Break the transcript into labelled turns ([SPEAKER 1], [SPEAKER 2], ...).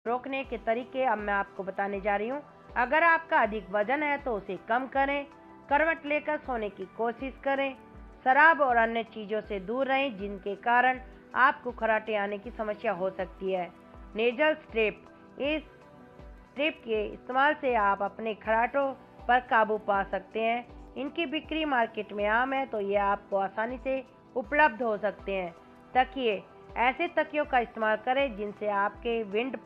[SPEAKER 1] रोकने के तरीके अब मैं आपको बताने जा रही हूँ। अगर आपका अधिक वजन है तो उसे कम करें, करवट लेकर सोने की कोशिश करें, शराब और अन्य चीज़ों से दूर रहें जिनके कारण आपको खर्राटे आने की समस्या हो सकती है। नेजल स्ट्रिप, इस स्ट्रिप के इस्तेमाल से आप अपने खर्राटों पर काबू पा सकते हैं। इनकी बिक्री मार्केट में आम है, तो ये आपको आसानी से उपलब्ध हो सकते हैं। तकिए, ऐसे तकियों का इस्तेमाल करें जिनसे आपके विंड